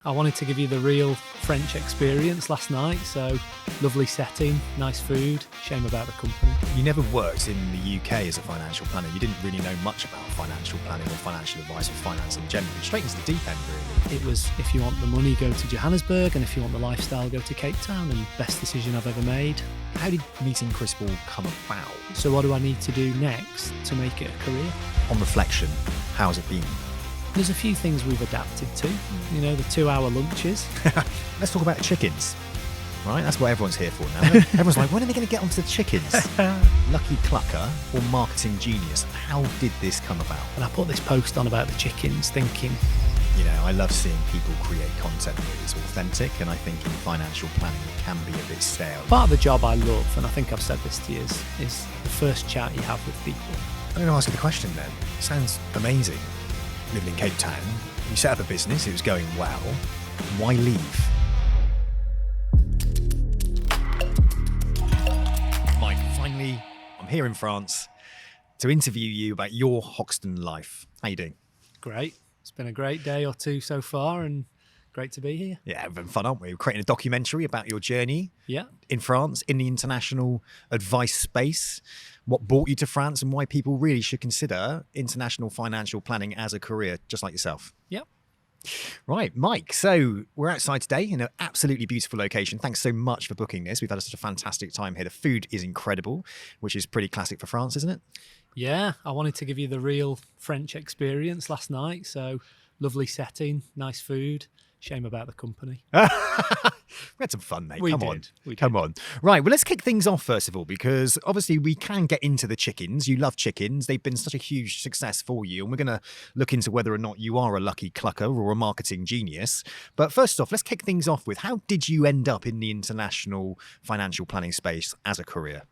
I wanted to give you the real French experience last night, so lovely setting, nice food, shame about the company. You never worked in the UK as a financial planner. You didn't really know much about financial planning or financial advice or finance in general. Straight into the deep end, really. It was, if you want the money, go to Johannesburg, and if you want the lifestyle, go to Cape Town, and best decision I've ever made. How did meeting Chris Ball come about? So what do I need to do next to make it a career? On reflection, how's it been? There's a few things we've adapted to, you know, the 2-hour lunches. Let's talk about the chickens, right? That's what everyone's here for now. Everyone's like, when are they going to get onto the chickens? Lucky clucker or marketing genius? How did this come about? And I put this post on about the chickens thinking, you know, I love seeing people create content that is authentic, and I think in financial planning it can be a bit stale. part of the job I love, and I think I've said this to you, is the first chat you have with people. I'm going to ask you the question then. Sounds amazing. Living in Cape Town, you set up a business, it was going well. Why leave? Mike, finally, I'm here in France to interview you about your Hoxton life. How you doing? Great. It's been a great day or two so far, and great to be here. Yeah, having fun, aren't we? We're creating a documentary about your journey Yeah. in France, in the international advice space, what brought you to France, and why people really should consider international financial planning as a career, just like yourself. Yep. Right, Mike. So we're outside today in an absolutely beautiful location. Thanks so much for booking this. We've had such a fantastic time here. The food is incredible, which is pretty classic for France, isn't it? Yeah, I wanted to give you the real French experience last night. So lovely setting, nice food. Shame about the company. We had some fun, mate. We Come did. on. We Come did. on. Right, well, let's kick things off first of all, because obviously we can get into the chickens. You love chickens. They've been such a huge success for you, and we're going to look into whether or not you are a lucky clucker or a marketing genius. But first off, let's kick things off with, how did you end up in the international financial planning space as a career?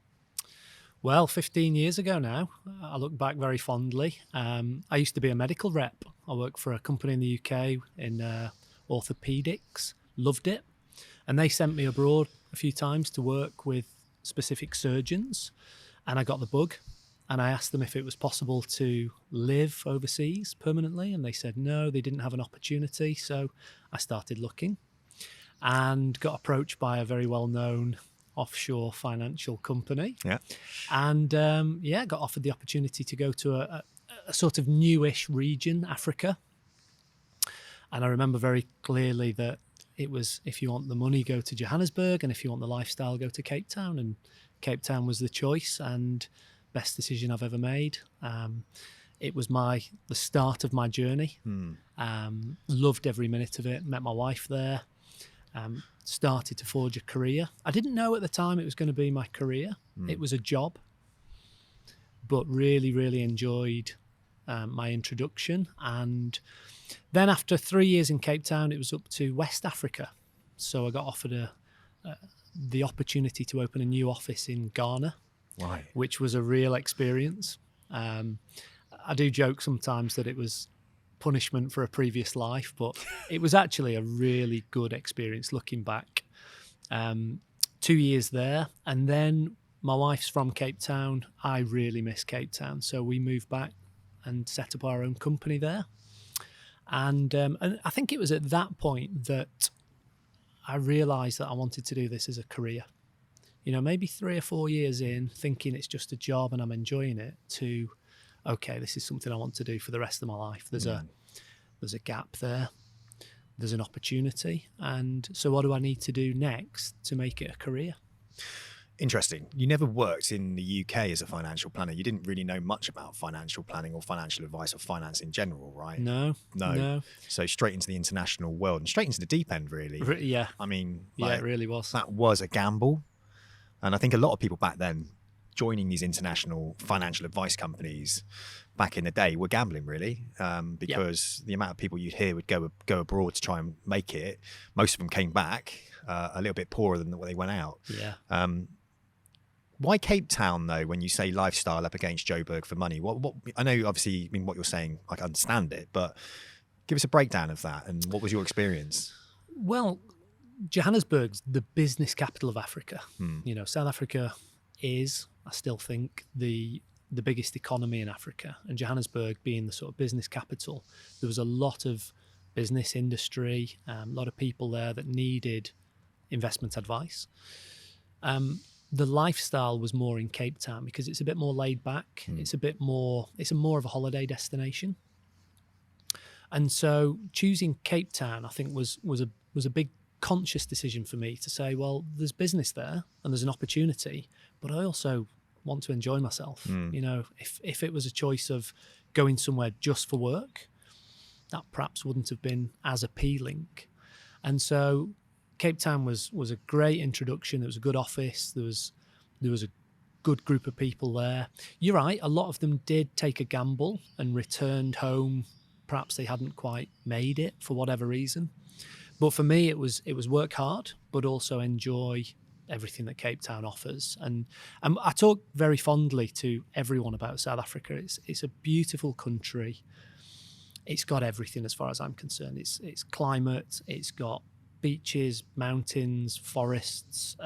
Well, 15 years ago now, I look back very fondly. I used to be a medical rep. I worked for a company in the UK in orthopedics, loved it. And they sent me abroad a few times to work with specific surgeons. And I got the bug. And I asked them if it was possible to live overseas permanently. And they said no, they didn't have an opportunity. So I started looking and got approached by a very well-known offshore financial company. Yeah. And got offered the opportunity to go to a sort of newish region, Africa. And I remember very clearly that it was, if you want the money, go to Johannesburg, and if you want the lifestyle, go to Cape Town. And Cape Town was the choice, and best decision I've ever made. It was the start of my journey. Loved every minute of it. Met my wife there. Started to forge a career. I didn't know at the time it was going to be my career. It was a job, but really, really enjoyed my introduction. And then after 3 years in Cape Town, it was up to West Africa. So I got offered the opportunity to open a new office in Ghana, Right. which was a real experience. I do joke sometimes that it was punishment for a previous life, but it was actually a really good experience looking back. 2 years there, and then my wife's from Cape Town. I really miss Cape Town, so we moved back and set up our own company there. And I think it was at that point that I realised that I wanted to do this as a career. You know, maybe 3 or 4 years in, thinking it's just a job and I'm enjoying it, to, okay, this is something I want to do for the rest of my life. There's a gap there. There's an opportunity. And so what do I need to do next to make it a career? Interesting. You never worked in the UK as a financial planner. You didn't really know much about financial planning or financial advice or finance in general, right? No. So straight into the international world and straight into the deep end, really. Yeah. I mean, Yeah, it really was. That was a gamble. And I think a lot of people back then joining these international financial advice companies back in the day were gambling, really, because the amount of people you'd hear would go abroad to try and make it. Most of them came back a little bit poorer than what they went out. Yeah. Why Cape Town, though, when you say lifestyle up against Joburg for money? What I know, obviously, I mean, what you're saying, I understand it, but give us a breakdown of that, and what was your experience? Well, Johannesburg's the business capital of Africa. You know, South Africa is, I still think, the biggest economy in Africa, and Johannesburg being the sort of business capital, there was a lot of business industry, a lot of people there that needed investment advice. The lifestyle was more in Cape Town because it's a bit more laid back. It's more of a holiday destination. And so choosing Cape Town, I think, was a big conscious decision for me to say, well, there's business there and there's an opportunity, but I also want to enjoy myself. You know, if it was a choice of going somewhere just for work, that perhaps wouldn't have been as appealing. And so Cape Town was a great introduction. There was a good office. There was a good group of people there. You're right, a lot of them did take a gamble and returned home. Perhaps they hadn't quite made it for whatever reason. But for me, it was work hard, but also enjoy everything that Cape Town offers. And I talk very fondly to everyone about South Africa. It's a beautiful country. It's got everything as far as I'm concerned. It's climate. It's got beaches, mountains, forests.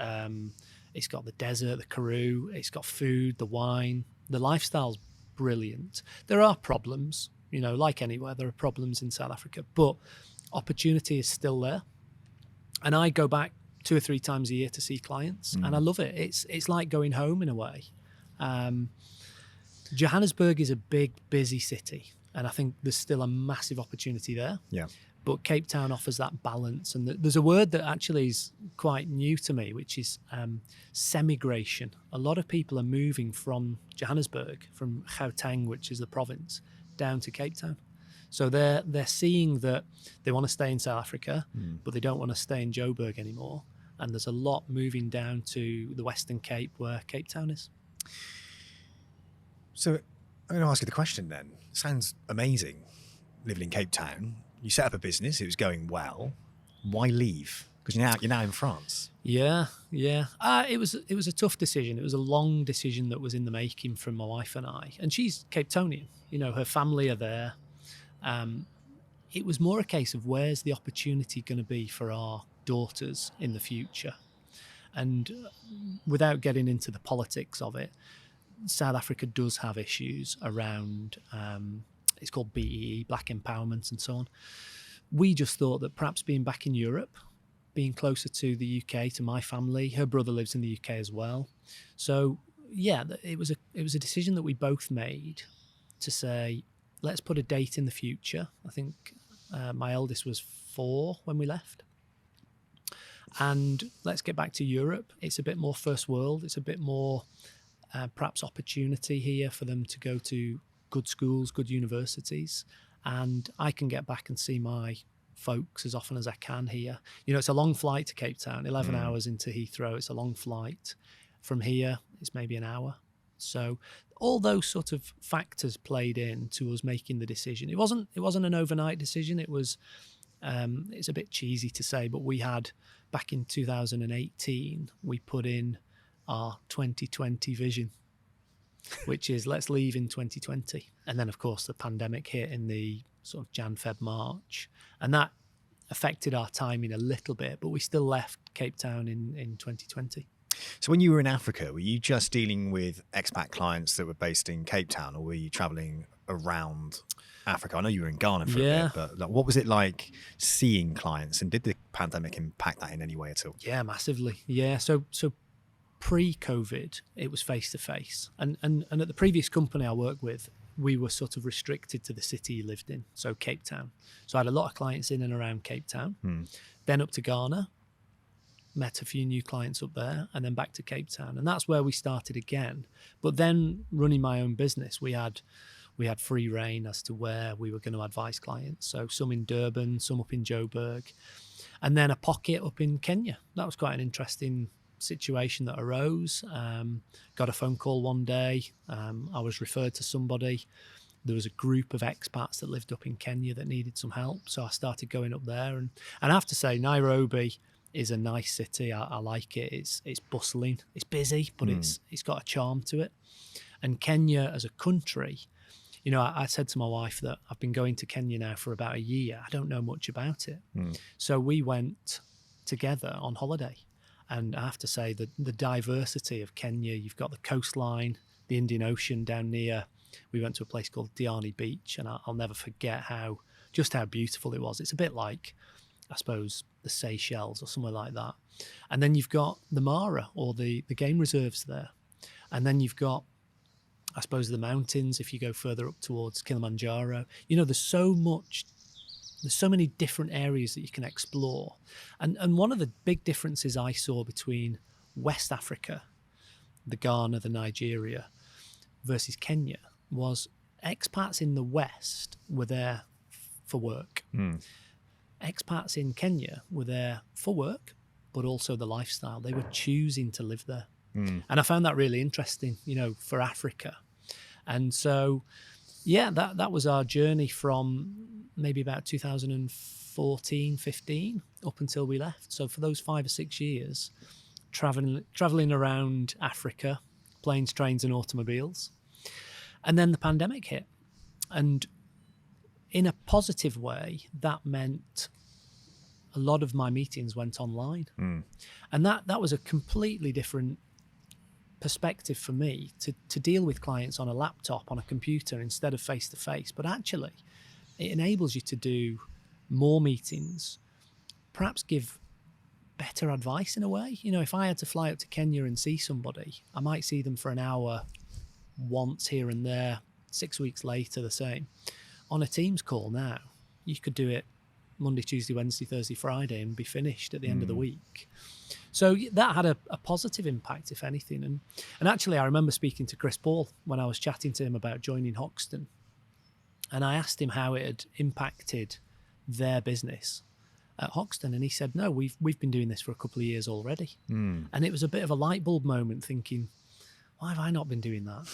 It's got the desert, the Karoo. It's got food, the wine. The lifestyle's brilliant. There are problems, you know, like anywhere. There are problems in South Africa, but opportunity is still there. And I go back 2 or 3 times a year to see clients, and I love it. It's like going home in a way. Johannesburg is a big, busy city, and I think there's still a massive opportunity there. Yeah. But Cape Town offers that balance. And there's a word that actually is quite new to me, which is semigration. A lot of people are moving from Johannesburg, from Gauteng, which is the province, down to Cape Town. So they're seeing that they want to stay in South Africa, but they don't want to stay in Joburg anymore. And there's a lot moving down to the Western Cape, where Cape Town is. So I'm going to ask you the question then. Sounds amazing, living in Cape Town. You set up a business, it was going well. Why leave? Because you're now in France. Yeah. It was a tough decision. It was a long decision that was in the making from my wife and I. And she's Cape Townian. You know, her family are there. It was more a case of where's the opportunity going to be for our daughters in the future. And without getting into the politics of it, South Africa does have issues around, it's called BEE, Black Empowerment and so on. We just thought that perhaps being back in Europe, being closer to the UK, to my family, her brother lives in the UK as well. So yeah, it was a decision that we both made to say, let's put a date in the future. I think my eldest was 4 when we left. And let's get back to Europe. It's a bit more first world. It's a bit more perhaps opportunity here for them to go to good schools, good universities. And I can get back and see my folks as often as I can here. You know, it's a long flight to Cape Town, 11 hours into Heathrow. It's a long flight. From here, it's maybe an hour. So all those sort of factors played in to us making the decision. It wasn't an overnight decision. It was, it's a bit cheesy to say, but we had, back in 2018, we put in our 2020 vision, which is let's leave in 2020. And then, of course, the pandemic hit in the sort of Jan, Feb, March. And that affected our timing a little bit, but we still left Cape Town in 2020. So when you were in Africa, were you just dealing with expat clients that were based in Cape Town, or were you traveling around Africa? I know you were in Ghana for a bit, but like, what was it like seeing clients, and did the pandemic impact that in any way at all? Yeah, massively. Yeah. So pre-COVID, it was face-to-face. And at the previous company I worked with, we were sort of restricted to the city you lived in, so Cape Town. So I had a lot of clients in and around Cape Town. Then up to Ghana, met a few new clients up there, and then back to Cape Town. And that's where we started again. But then running my own business, we had free reign as to where we were going to advise clients. So some in Durban, some up in Joburg, and then a pocket up in Kenya. That was quite an interesting situation that arose. Got a phone call one day. I was referred to somebody. There was a group of expats that lived up in Kenya that needed some help. So I started going up there. And I have to say, Nairobi is a nice city. I like it. It's bustling. It's busy, but it's got a charm to it. And Kenya as a country, you know, I said to my wife that I've been going to Kenya now for about a year. I don't know much about it. So we went together on holiday. And I have to say that the diversity of Kenya, you've got the coastline, the Indian Ocean down near. We went to a place called Diani Beach, and I'll never forget how just how beautiful it was. It's a bit like, I suppose, the Seychelles or somewhere like that. And then you've got the Mara or the game reserves there. And then you've got, I suppose, the mountains if you go further up towards Kilimanjaro. You know, there's so many different areas that you can explore. And one of the big differences I saw between West Africa, the Ghana, the Nigeria, versus Kenya was expats in the West were there for work. Expats in Kenya were there for work, but also the lifestyle. They were choosing to live there. And I found that really interesting, you know, for Africa. And so, yeah, that was our journey from maybe about 2014, 15 up until we left. So for those 5 or 6 years, traveling around Africa, planes, trains and automobiles. And then the pandemic hit. And in a positive way, that meant a lot of my meetings went online. And that was a completely different perspective for me to deal with clients on a laptop, on a computer instead of face-to-face. But actually, it enables you to do more meetings, perhaps give better advice in a way. You know, if I had to fly up to Kenya and see somebody, I might see them for an hour once here and there, 6 weeks later, the same. On a Teams call now, you could do it Monday, Tuesday, Wednesday, Thursday, Friday and be finished at the end of the week. So that had a positive impact, if anything. And actually, I remember speaking to Chris Paul when I was chatting to him about joining Hoxton. And I asked him how it had impacted their business at Hoxton. And he said, no, we've been doing this for a couple of years already. And it was a bit of a light bulb moment thinking, why have I not been doing that?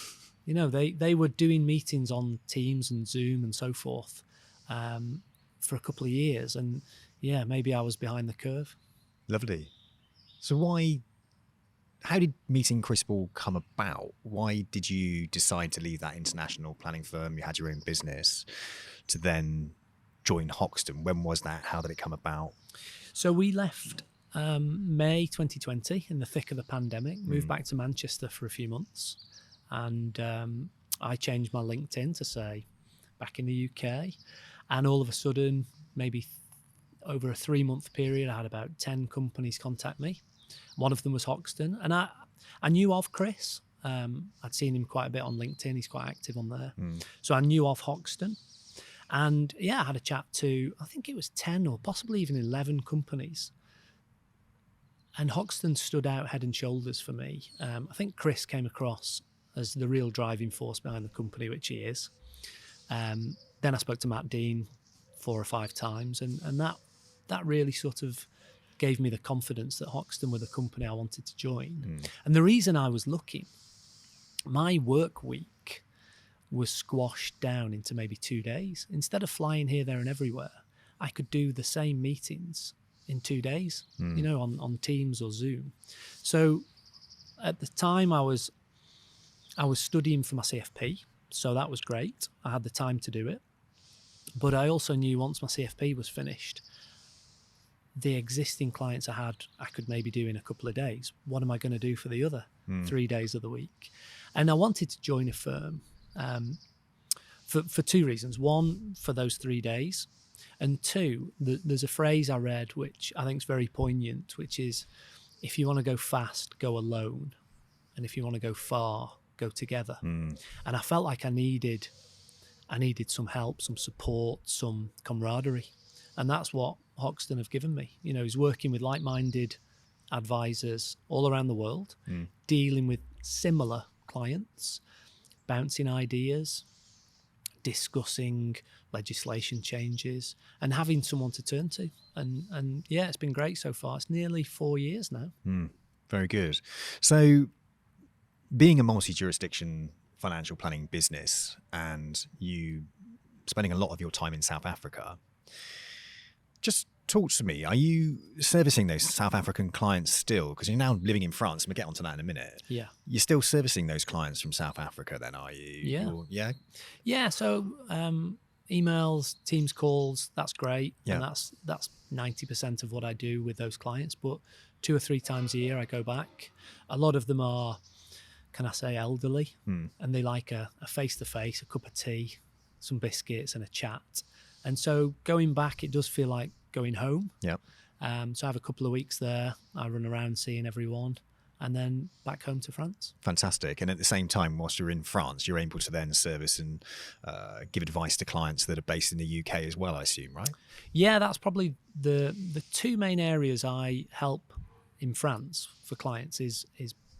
You know, they were doing meetings on Teams and Zoom and so forth for a couple of years. And yeah, maybe I was behind the curve. Lovely. So how did meeting Chris Paul come about? Why did you decide to leave that international planning firm? You had your own business to then join Hoxton. When was that? How did it come about? So we left May 2020 in the thick of the pandemic, moved back to Manchester for a few months. And I changed my LinkedIn to say back in the UK. And all of a sudden, maybe over a 3-month period, I had about 10 companies contact me. One of them was Hoxton. And I knew of Chris. I'd seen him quite a bit on LinkedIn. He's quite active on there. So I knew of Hoxton. And yeah, I had a chat to, I think it was 10 or possibly even 11 companies. And Hoxton stood out head and shoulders for me. I think Chris came across as the real driving force behind the company, which he is. Then I spoke to Matt Dean 4 or 5 times, and that really sort of gave me the confidence that Hoxton were the company I wanted to join. And the reason I was looking, my work week was squashed down into maybe 2 days. Instead of flying here, there and everywhere, I could do the same meetings in 2 days, you know, on Teams or Zoom. So at the time I was studying for my CFP, so that was great. I had the time to do it. But I also knew once my CFP was finished, the existing clients I had, I could maybe do in a couple of days. What am I going to do for the other 3 days of the week? And I wanted to join a firm for 2 reasons. One, for those 3 days. And 2, there's a phrase I read which I think is very poignant, which is, if you want to go fast, go alone. And if you want to go far, go together. And I felt like I needed some help, some support, some camaraderie. And that's what Hoxton have given me. You know, he's working with like-minded advisors all around the world, dealing with similar clients, bouncing ideas, discussing legislation changes, and having someone to turn to. And yeah, it's been great so far. It's nearly 4 years now. Very good. So being a multi-jurisdiction financial planning business and you spending a lot of your time in South Africa, just talk to me. Are you servicing those South African clients still? Because you're now living in France, and we'll get onto that in a minute. Yeah. You're still servicing those clients from South Africa then, are you? Yeah. Yeah? Yeah, so emails, Teams calls, that's great. Yeah. And that's 90% of what I do with those clients. But 2 or 3 times a year I go back. A lot of them are, can I say, elderly, and they like a face-to-face, a cup of tea, some biscuits and a chat. And so going back, it does feel like going home. Yeah. So I have a couple of weeks there. I run around seeing everyone, and then back home to France. Fantastic. And at the same time, whilst you're in France, you're able to then service and give advice to clients that are based in the UK as well, I assume, right? Yeah, that's probably the two main areas I help in France for clients is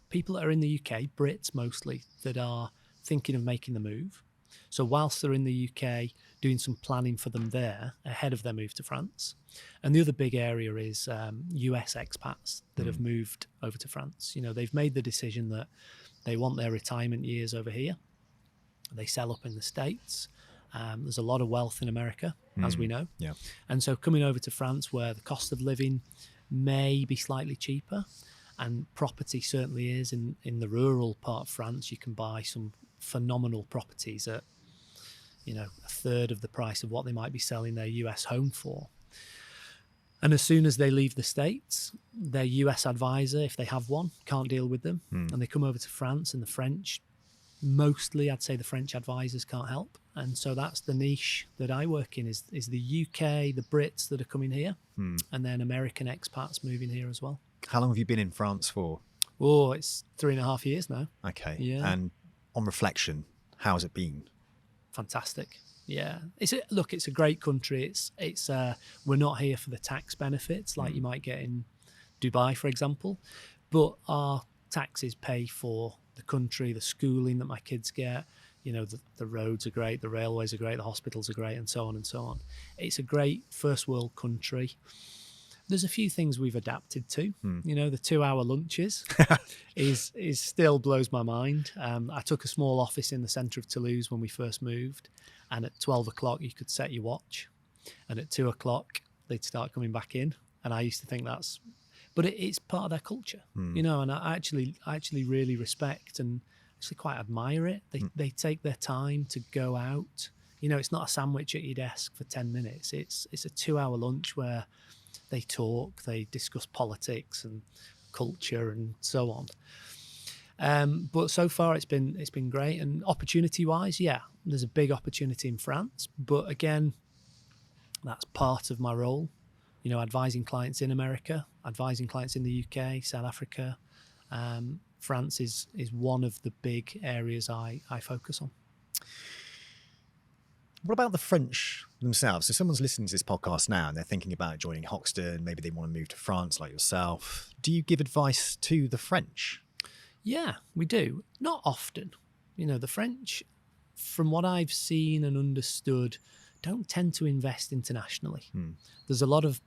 people that are in the UK, Brits mostly, that are thinking of making the move. So whilst they're in the UK, doing some planning for them there ahead of their move to France. And the other big area is US expats that have moved over to France. You know, they've made the decision that they want their retirement years over here. They sell up in the States. There's a lot of wealth in America, as we know. Yeah. And so coming over to France, where the cost of living may be slightly cheaper, and property certainly is in the rural part of France, you can buy some phenomenal properties at, you know, a third of the price of what they might be selling their US home for. And as soon as they leave the States, their US advisor, if they have one, can't deal with them. And they come over to France, and the French, mostly I'd say the French advisors can't help. And so that's the niche that I work in is the UK, the Brits that are coming here, and then American expats moving here as well. How long have you been in France for? Oh, it's 3.5 years now. Okay. Yeah. And on reflection, how has it been? Fantastic. Yeah, it's a great country. It's we're not here for the tax benefits like you might get in Dubai, for example, but our taxes pay for the country, the schooling that my kids get. You know, the roads are great, the railways are great, the hospitals are great, and so on and so on. It's a great first world country. There's a few things we've adapted to. You know, the 2-hour lunches is still blows my mind. I took a small office in the centre of Toulouse when we first moved, and at 12 o'clock you could set your watch, and at 2 o'clock they'd start coming back in. And I used to think but it's part of their culture, you know. And I actually really respect and actually quite admire it. They take their time to go out. You know, it's not a sandwich at your desk for 10 minutes. It's a 2-hour lunch where they talk, they discuss politics and culture and so on. But so far it's been great. And opportunity-wise, yeah, there's a big opportunity in France. But again, that's part of my role. You know, advising clients in America, advising clients in the UK, South Africa. France is one of the big areas I focus on. What about the French themselves? So someone's listening to this podcast now and they're thinking about joining Hoxton. Maybe they want to move to France like yourself. Do you give advice to the French? Yeah, we do. Not often. You know, the French, from what I've seen and understood, don't tend to invest internationally. There's a lot of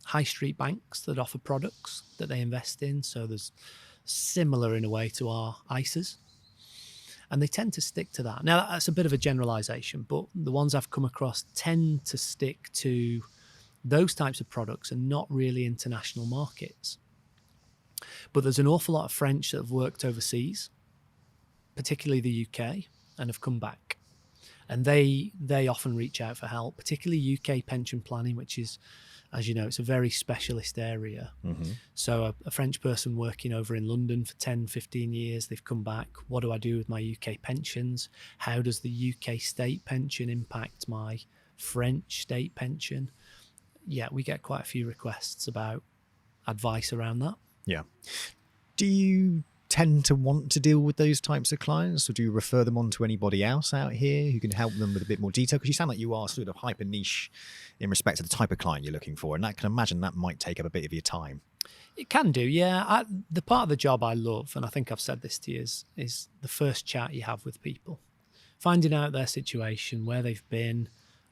high street banks that offer products that they invest in. So there's similar in a way to our ISAs. And they tend to stick to that. Now, that's a bit of a generalization, but the ones I've come across tend to stick to those types of products and not really international markets. But there's an awful lot of French that have worked overseas, particularly the UK, and have come back. And they often reach out for help, particularly UK pension planning, which is, as you know, it's a very specialist area. So a French person working over in London for 10, 15 years, they've come back. What do I do with my UK pensions? How does the UK state pension impact my French state pension? Yeah, we get quite a few requests about advice around that. Yeah. Do you tend to want to deal with those types of clients, or do you refer them on to anybody else out here who can help them with a bit more detail? Because you sound like you are sort of hyper niche in respect to the type of client you're looking for, and I can imagine that might take up a bit of your time. It can do, yeah. The part of the job I love, and I think I've said this to you, is the first chat you have with people. Finding out their situation, where they've been,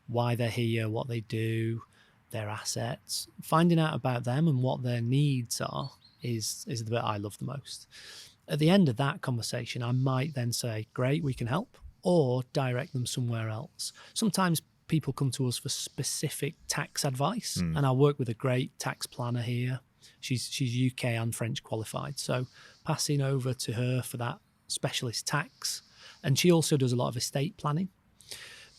why they're here, what they do, their assets. Finding out about them and what their needs are is the bit I love the most. At the end of that conversation, I might then say, great, we can help, or direct them somewhere else. Sometimes people come to us for specific tax advice, and I work with a great tax planner here. She's UK and French qualified, so passing over to her for that specialist tax. And she also does a lot of estate planning.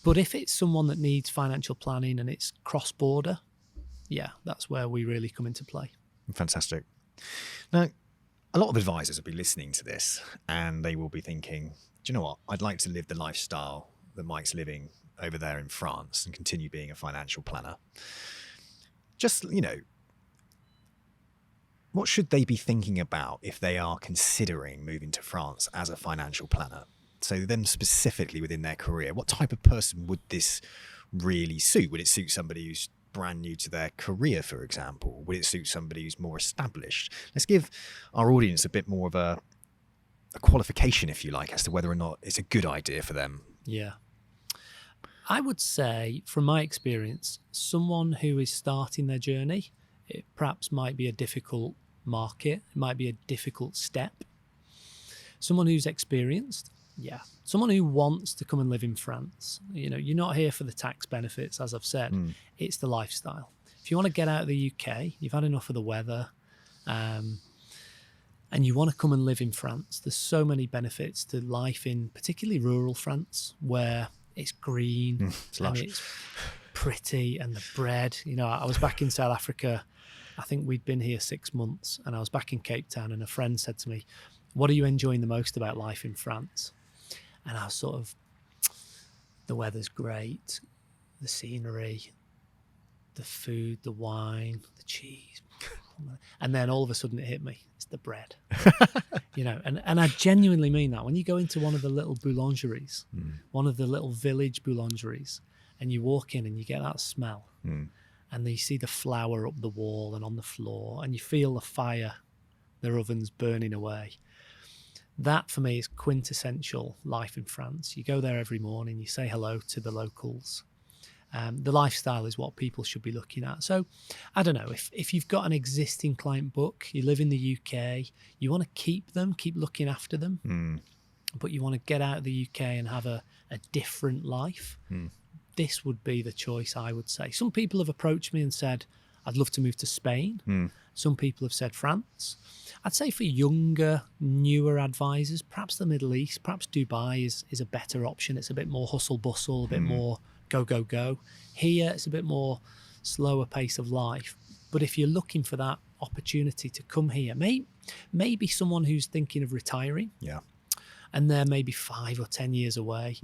But if it's someone that needs financial planning and it's cross-border, yeah, that's where we really come into play. Fantastic. Now, a lot of advisors will be listening to this and they will be thinking, do you know what? I'd like to live the lifestyle that Mike's living over there in France and continue being a financial planner. Just, what should they be thinking about if they are considering moving to France as a financial planner? So them specifically within their career, what type of person would this really suit? Would it suit somebody who's brand new to their career, for example? Would it suit somebody who's more established? Let's give our audience a bit more of a qualification, if you like, as to whether or not it's a good idea for them. Yeah. I would say, from my experience, someone who is starting their journey, it perhaps might be a difficult market, it might be a difficult step. Someone who's experienced, yeah. Someone who wants to come and live in France. You're not here for the tax benefits, as I've said. It's the lifestyle. If you want to get out of the UK, you've had enough of the weather, and you want to come and live in France, there's so many benefits to life in particularly rural France, where it's green, it's lush, and it's pretty, and the bread. I was back in South Africa. I think we'd been here 6 months, and I was back in Cape Town, and a friend said to me, "What are you enjoying the most about life in France?" And I was sort of, the weather's great, the scenery, the food, the wine, the cheese. And then all of a sudden it hit me. It's the bread. And I genuinely mean that. When you go into one of the little boulangeries, one of the little village boulangeries, and you walk in and you get that smell, and you see the flour up the wall and on the floor, and you feel the fire, their ovens burning away. That for me is quintessential life in France. You go there every morning, you say hello to the locals. The lifestyle is what people should be looking at. So I don't know, if you've got an existing client book, you live in the UK, you want to keep looking after them, but you want to get out of the UK and have a different life, this would be the choice, I would say. Some people have approached me and said, I'd love to move to Spain. Some people have said France. I'd say for younger, newer advisors, perhaps the Middle East, perhaps Dubai is a better option. It's a bit more hustle bustle, a bit more go, go, go. Here, it's a bit more slower pace of life. But if you're looking for that opportunity to come here, maybe someone who's thinking of retiring, and they're maybe 5 or 10 years away,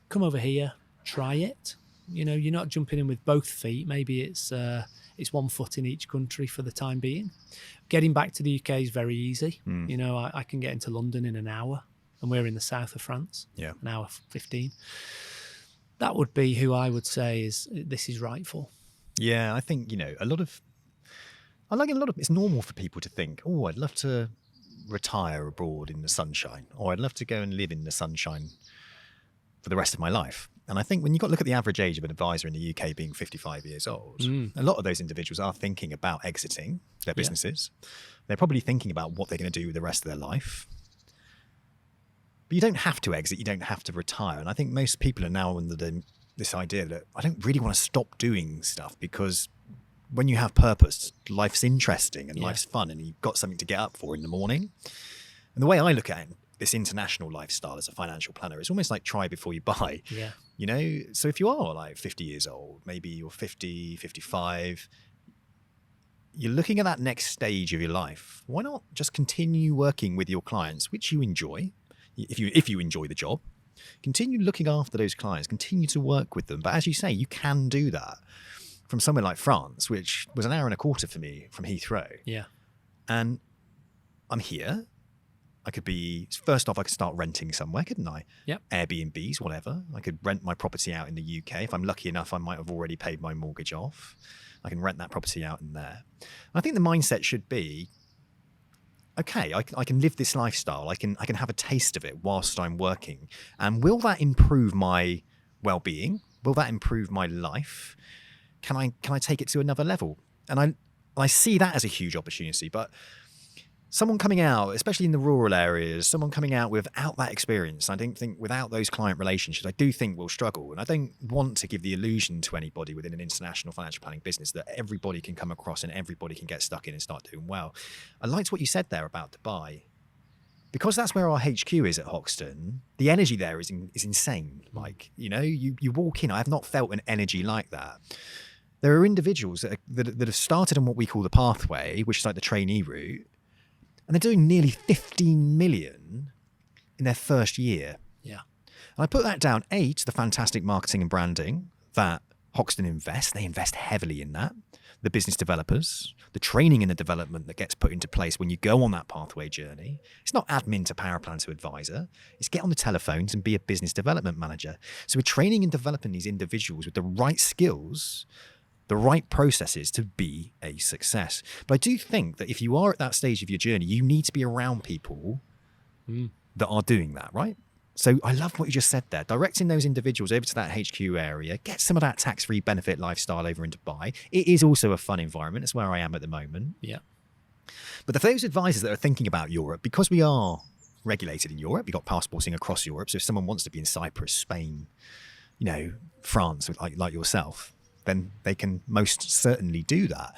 come over here, try it. You're not jumping in with both feet. Maybe it's 1 foot in each country for the time being. Getting back to the UK is very easy. I can get into London in an hour, and we're in the south of France, an hour 15. That would be who I would say this is right for. Yeah, I think, it's normal for people to think, oh, I'd love to retire abroad in the sunshine, or I'd love to go and live in the sunshine for the rest of my life. And I think when you've got to look at the average age of an advisor in the UK being 55 years old, a lot of those individuals are thinking about exiting their businesses. They're probably thinking about what they're going to do with the rest of their life. But you don't have to exit. You don't have to retire. And I think most people are now under this idea that I don't really want to stop doing stuff, because when you have purpose, life's interesting and life's fun, and you've got something to get up for in the morning. And the way I look at it, this international lifestyle as a financial planner, it's almost like try before you buy. So if you are like 50 years old, maybe you're 50, 55, you're looking at that next stage of your life. Why not just continue working with your clients, which you enjoy? If you enjoy the job, continue looking after those clients, continue to work with them. But as you say, you can do that from somewhere like France, which was an hour and a quarter for me from Heathrow. And I'm here. First off, I could start renting somewhere, couldn't I? Airbnbs, whatever. I could rent my property out in the UK. If I'm lucky enough, I might have already paid my mortgage off. I can rent that property out in there. I think the mindset should be, okay, I can live this lifestyle. I can have a taste of it whilst I'm working. And will that improve my well-being? Will that improve my life? Can I take it to another level? And I see that as a huge opportunity. But someone coming out, especially in the rural areas, someone coming out without that experience, I don't think without those client relationships, I do think will struggle. And I don't want to give the illusion to anybody within an international financial planning business that everybody can come across and everybody can get stuck in and start doing well. I liked what you said there about Dubai. Because that's where our HQ is at Hoxton, the energy there is insane. Like, you walk in, I have not felt an energy like that. There are individuals that have started on what we call the pathway, which is like the trainee route, and they're doing nearly 15 million in their first year. And I put that down, A, to the fantastic marketing and branding that Hoxton they invest heavily in that. The business developers, the training and the development that gets put into place when you go on that pathway journey. It's not admin to power plan to advisor. It's get on the telephones and be a business development manager. So we're training and developing these individuals with the right skills, the right processes to be a success. But I do think that if you are at that stage of your journey, you need to be around people that are doing that, right? So I love what you just said there. Directing those individuals over to that HQ area, get some of that tax-free benefit lifestyle over in Dubai. It is also a fun environment. It's where I am at the moment. Yeah. But for those advisors that are thinking about Europe, because we are regulated in Europe, we've got passporting across Europe. So if someone wants to be in Cyprus, Spain, France, like yourself, then they can most certainly do that.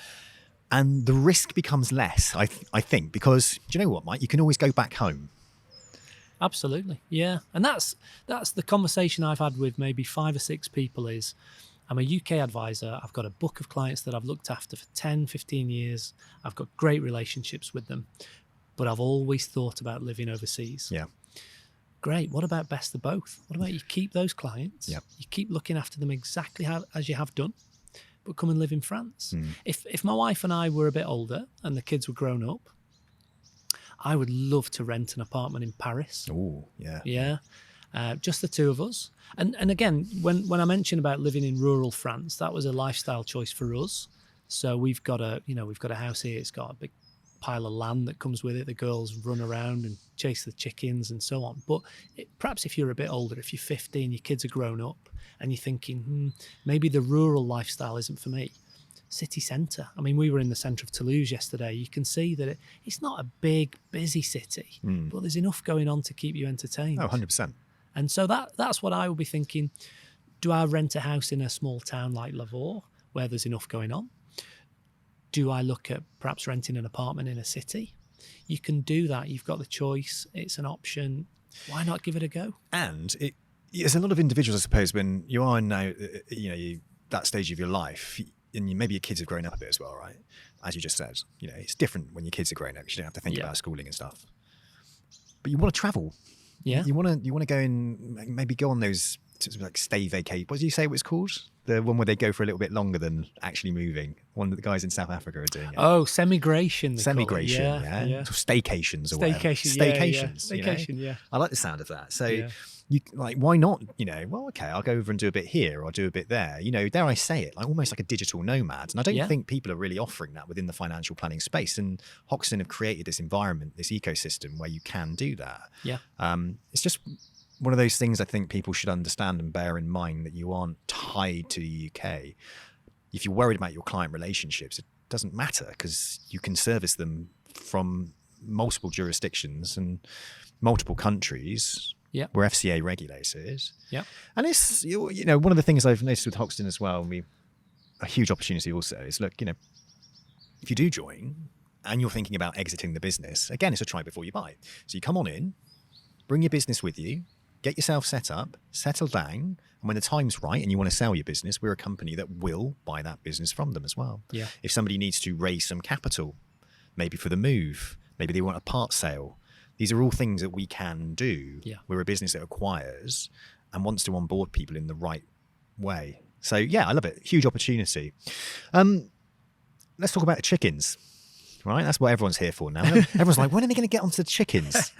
And the risk becomes less, I think, because do you know what, Mike? You can always go back home. Absolutely. Yeah. And that's the conversation I've had with maybe 5 or 6 people is, I'm a UK advisor. I've got a book of clients that I've looked after for 10, 15 years. I've got great relationships with them, but I've always thought about living overseas. Yeah. Great. What about best of both? What about you keep those clients? Yep. You keep looking after them exactly as you have done, but come and live in France. If my wife and I were a bit older and the kids were grown up, I would love to rent an apartment in Paris. Oh, yeah. Yeah. Just the two of us. And again, when I mentioned about living in rural France, that was a lifestyle choice for us. So we've got a house here. It's got a big pile of land that comes with it. The girls run around and chase the chickens and so on. But perhaps if you're a bit older, if you're 15, your kids are grown up and you're thinking, maybe the rural lifestyle isn't for me. City centre. I mean, we were in the centre of Toulouse yesterday. You can see that it's not a big, busy city, but there's enough going on to keep you entertained. Oh, 100%. And so that's what I will be thinking. Do I rent a house in a small town like Lavore where there's enough going on? Do I look at perhaps renting an apartment in a city? You can do that. You've got the choice. It's an option. Why not give it a go? And there's a lot of individuals, I suppose, when you are now, that stage of your life, and maybe your kids have grown up a bit as well, right? As you just said, it's different when your kids are grown up because you don't have to think about schooling and stuff. But you want to travel. Yeah. You want to go and maybe go on those like stay vacate. What did you say it was called? The one where they go for a little bit longer than actually moving. One of the guys in South Africa are doing it. Oh, semigration. Semigration, yeah. Staycations or whatever. Staycation, yeah. I like the sound of that. So you why not, well, okay, I'll go over and do a bit here or I'll do a bit there. Dare I say it, almost like a digital nomad. And I don't think people are really offering that within the financial planning space. And Hoxton have created this environment, this ecosystem where you can do that. Yeah. It's just one of those things I think people should understand and bear in mind, that you aren't tied to the UK. If you're worried about your client relationships, it doesn't matter because you can service them from multiple jurisdictions and multiple countries. Yeah. We're FCA regulated. Yeah. And it's, one of the things I've noticed with Hoxton as well, and a huge opportunity also is, look, if you do join and you're thinking about exiting the business, again, it's a try before you buy. So you come on in, bring your business with you, get yourself set up, settle down, and when the time's right and you want to sell your business, we're a company that will buy that business from them as well. Yeah. If somebody needs to raise some capital, maybe for the move, maybe they want a part sale, these are all things that we can do. Yeah. We're a business that acquires and wants to onboard people in the right way. So yeah, I love it. Huge opportunity. Let's talk about the chickens, right? That's what everyone's here for now. Everyone's like, when are they going to get onto the chickens?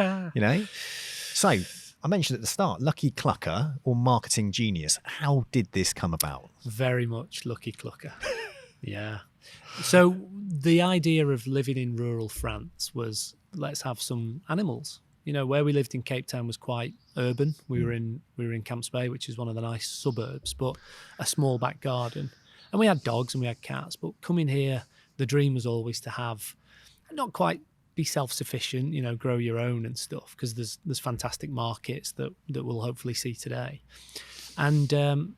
So I mentioned at the start, lucky clucker or marketing genius. How did this come about? Very much lucky clucker. Yeah. So the idea of living in rural France was, let's have some animals. Where we lived in Cape Town was quite urban. We were in Camps Bay, which is one of the nice suburbs, but a small back garden. And we had dogs and we had cats. But coming here, the dream was always to have, not quite be self-sufficient, grow your own and stuff, because there's fantastic markets that we'll hopefully see today. And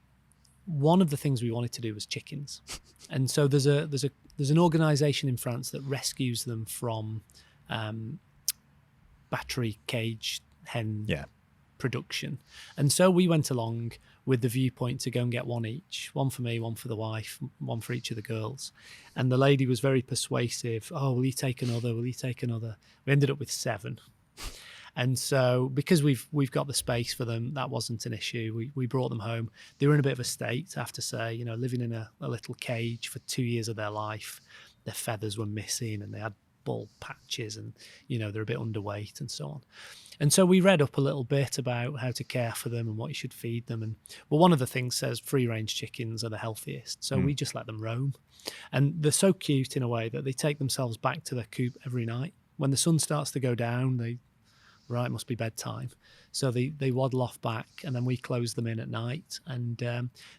one of the things we wanted to do was chickens. And so there's an organisation in France that rescues them from battery cage hen production. And so we went along with the viewpoint to go and get one each, one for me, one for the wife, one for each of the girls. And the lady was very persuasive. Oh, will you take another? Will you take another? We ended up with 7. And so because we've got the space for them, that wasn't an issue. We brought them home. They were in a bit of a state, I have to say, you know, living in a little cage for 2 years of their life. Their feathers were missing and they had bald patches, and, you know, they're a bit underweight and so on. And so we read up a little bit about how to care for them and what you should feed them. And well, one of the things says free range chickens are the healthiest. So we just let them roam. And they're so cute in a way that they take themselves back to their coop every night. When the sun starts to go down, it must be bedtime. So they waddle off back, and then we close them in at night. And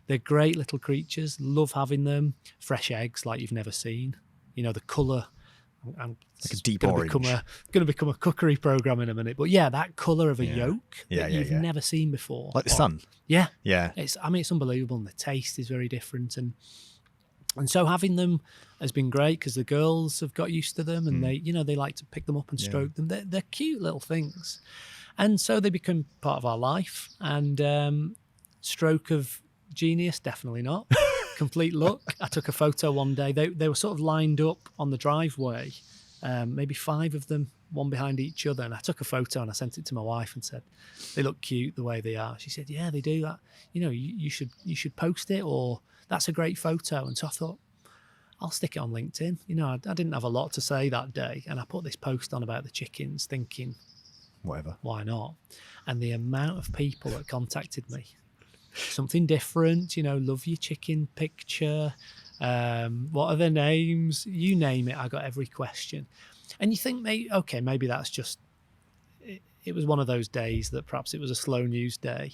they're great little creatures. Love having them. Fresh eggs like you've never seen. You know, the colour. I'm like a deep gonna orange. going to become a cookery program in a minute. But yeah, that colour of a yolk that you've never seen before. Like the sun. Yeah. Yeah. It's unbelievable, and the taste is very different. And so having them has been great because the girls have got used to them, and they like to pick them up and stroke them. They're cute little things. And so they become part of our life. And stroke of genius, definitely not. Complete luck. I took a photo one day. They were sort of lined up on the driveway, maybe 5 of them, one behind each other. And I took a photo and I sent it to my wife and said, they look cute the way they are. She said, yeah, they do. You know, you should post it, or that's a great photo. And so I thought, I'll stick it on LinkedIn. You know, I didn't have a lot to say that day. And I put this post on about the chickens thinking, whatever, why not? And the amount of people that contacted me, something different, you know, love your chicken picture, what are their names, you name it. I got every question. And you think, maybe that's just it was one of those days that perhaps it was a slow news day.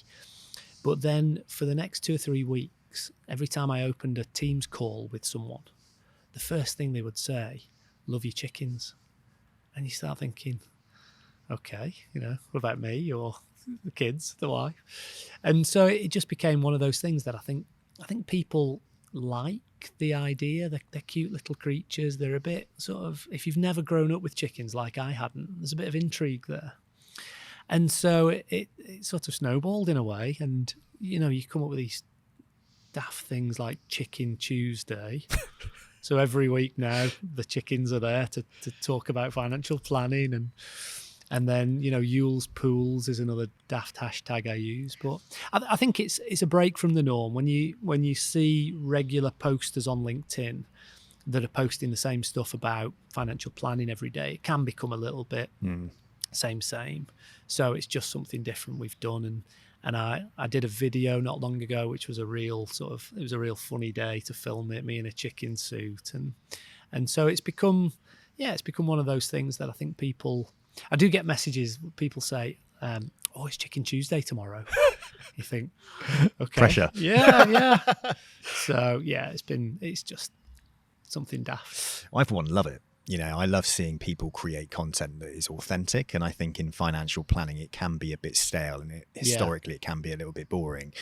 But then for the next 2 or 3 weeks, every time I opened a Teams call with someone, the first thing they would say, love your chickens. And you start thinking, okay, you know, what about me or the kids, the wife? And so it just became one of those things that I think people like the idea. They're cute little creatures. They're a bit sort of, if you've never grown up with chickens like I hadn't, there's a bit of intrigue there. And so it sort of snowballed in a way. And, you know, you come up with these daft things like Chicken Tuesday. So every week now, the chickens are there to talk about financial planning. And then, you know, Yuille's Pools is another daft hashtag I use. But I think it's a break from the norm. When you see regular posters on LinkedIn that are posting the same stuff about financial planning every day, it can become a little bit same. So it's just something different we've done. And I did a video not long ago, which was a real funny day to film it, me in a chicken suit. And so it's become one of those things that I think people... I do get messages. People say, it's Chicken Tuesday tomorrow. You think, okay. Pressure. Yeah. So, yeah, it's just something daft. I, for one, love it. You know, I love seeing people create content that is authentic. And I think in financial planning, it can be a bit stale, and historically it can be a little bit boring.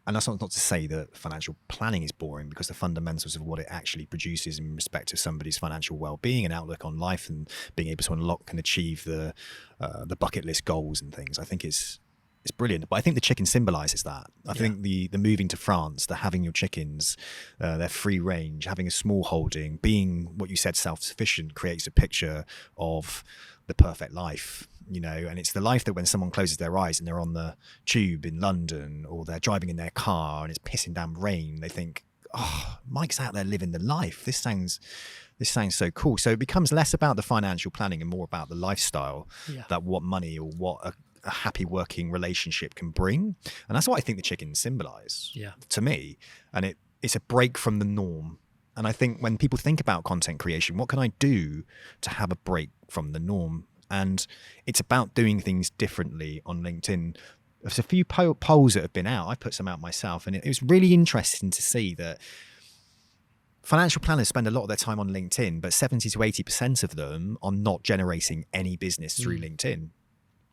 And that's not to say that financial planning is boring, because the fundamentals of what it actually produces in respect of somebody's financial well-being and outlook on life, and being able to unlock and achieve the bucket list goals and things, I think it's brilliant. But I think the chicken symbolises that. I think the moving to France, the having your chickens, their free range, having a small holding, being what you said, self-sufficient, creates a picture of the perfect life. You know, and it's the life that when someone closes their eyes and they're on the tube in London, or they're driving in their car and it's pissing down rain, they think, oh, Mike's out there living the life. This sounds so cool. So it becomes less about the financial planning and more about the lifestyle that what money or what a happy working relationship can bring. And that's what I think the chickens symbolise to me. And it's a break from the norm. And I think when people think about content creation, what can I do to have a break from the norm? And it's about doing things differently on LinkedIn. There's a few polls that have been out. I put some out myself, and it was really interesting to see that financial planners spend a lot of their time on LinkedIn, but 70 to 80% of them are not generating any business through LinkedIn.